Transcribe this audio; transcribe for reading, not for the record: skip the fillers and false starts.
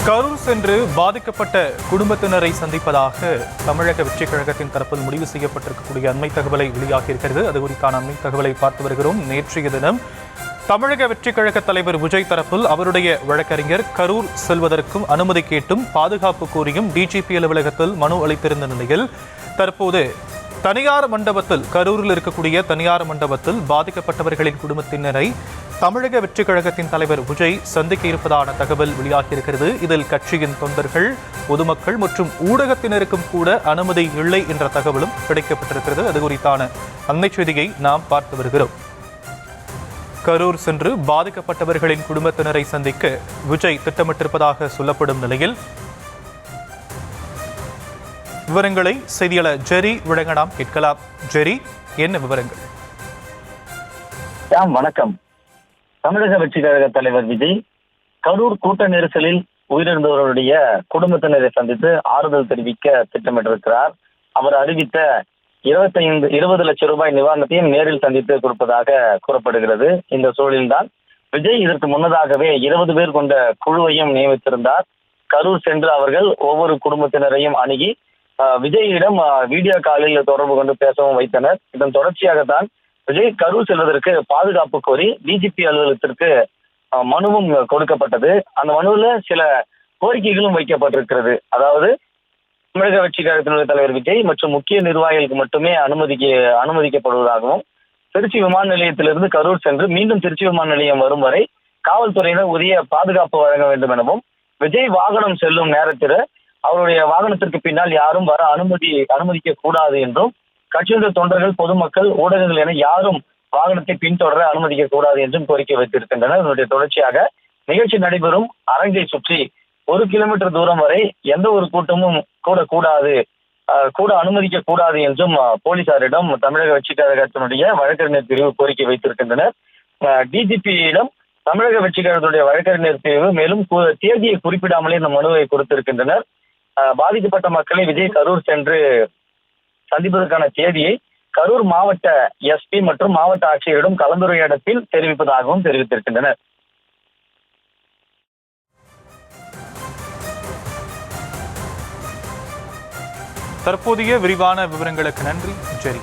கரூர் சென்று பாதிக்கப்பட்ட குடும்பத்தினரை சந்திப்பதாக தமிழக வெற்றிக் கழகத்தின் தரப்பில் முடிவு செய்யப்பட்டிருக்கக்கூடிய அண்மை தகவலை வெளியாகியிருக்கிறது. அது குறித்தான அண்மை தகவலை பார்த்து வருகிறோம். நேற்றைய தினம் தமிழக வெற்றிக் கழக தலைவர் விஜய் தரப்பில் அவருடைய வழக்கறிஞர் கரூர் செல்வதற்கும் அனுமதி கேட்டும் பாதுகாப்பு கோரியும் டிஜிபி அலுவலகத்தில் மனு அளித்திருந்த நிலையில் தற்போது தனியார் மண்டபத்தில் கரூரில் இருக்கக்கூடிய தனியார் மண்டபத்தில் பாதிக்கப்பட்டவர்களின் குடும்பத்தினரை தமிழக வெற்றிக் கழகத்தின் தலைவர் விஜய் சந்திக்க இருப்பதான தகவல் வெளியாகியிருக்கிறது. இதில் கட்சியின் தொண்டர்கள், பொதுமக்கள் மற்றும் ஊடகத்தினருக்கும் கூட அனுமதி இல்லை என்ற தகவலும் கிடைக்கப்பட்டிருக்கிறது. அது குறித்தான அண்மை செய்தியை நாம் பார்த்து வருகிறோம். கரூர் சென்று பாதிக்கப்பட்டவர்களின் குடும்பத்தினரை சந்திக்க விஜய் திட்டமிட்டிருப்பதாக சொல்லப்படும் நிலையில் விவரங்களை செய்தியாளர் ஜெரி வழங்க நாம் கேட்கலாம். ஜெரி, என்ன விவரங்கள்? வணக்கம். தமிழக வெற்றிக் கழக தலைவர் விஜய் கரூர் கூட்ட நெரிசலில் உயிரிழந்தவர்களுடைய குடும்பத்தினரை சந்தித்து ஆறுதல் தெரிவிக்க திட்டமிட்டிருக்கிறார். அவர் அறிவித்த 20 லட்சம் ரூபாய் நிவாரணத்தையும் நேரில் சந்தித்து கொடுப்பதாக கூறப்படுகிறது. இந்த சூழலில்தான் விஜய் இதற்கு முன்னதாகவே 20 பேர் கொண்ட குழுவையும் நியமித்திருந்தார். கரூர் சென்று அவர்கள் ஒவ்வொரு குடும்பத்தினரையும் அணுகி விஜயிடம் வீடியோ காலில் தொடர்பு கொண்டு பேசவும் வைத்தனர். இதன் தொடர்ச்சியாகத்தான் விஜய் கரூர் செல்வதற்கு பாதுகாப்பு கோரி டிஜிபி அலுவலகத்திற்கு மனுவும் கொடுக்கப்பட்டது. அந்த மனுவில் சில கோரிக்கைகளும் வைக்கப்பட்டிருக்கிறது. அதாவது தமிழக வெற்றிக் கழகத்தினுடைய தலைவர் விஜய் மற்றும் முக்கிய நிர்வாகிகளுக்கு மட்டுமே அனுமதிக்கப்படுவதாகவும், திருச்சி விமான நிலையத்திலிருந்து கரூர் சென்று மீண்டும் திருச்சி விமான நிலையம் வரும் வரை காவல்துறையினர் உரிய பாதுகாப்பு வழங்க வேண்டும் எனவும், விஜய் வாகனம் செல்லும் நேரத்தில் அவருடைய வாகனத்திற்கு பின்னால் யாரும் வர அனுமதிக்க கூடாது என்றும், கட்சியினுடைய தொண்டர்கள், பொதுமக்கள், ஊடகங்கள் என யாரும் வாகனத்தை பின்தொடர அனுமதிக்க கூடாது என்றும் கோரிக்கை வைத்திருக்கின்றனர். இதனுடைய தொடர்ச்சியாக நிகழ்ச்சி நடைபெறும் அரங்கை சுற்றி 1 கிலோமீட்டர் தூரம் வரை எந்த ஒரு கூட்டமும் கூட அனுமதிக்க கூடாது என்றும் போலீசாரிடம் தமிழக வெற்றிக் கழகத்தினுடைய வழக்கறிஞர் பிரிவு கோரிக்கை வைத்திருக்கின்றனர். டிஜிபியிடம் தமிழக வெற்றிக் கழகத்துடைய வழக்கறிஞர் பிரிவு மேலும் தேதியை குறிப்பிடாமலே இந்த மனுவை கொடுத்திருக்கின்றனர். பாதிக்கப்பட்ட மக்களை விஜய் கரூர் சென்று சந்திப்பதற்கான தேதியை கரூர் மாவட்ட எஸ்பி மற்றும் மாவட்ட ஆட்சியரிடம் கலந்துரையாடத்தில் தெரிவிப்பதாகவும் தெரிவித்திருக்கின்றனர். தற்போதைய விரிவான விவரங்களுக்கு நன்றி ஜெரி.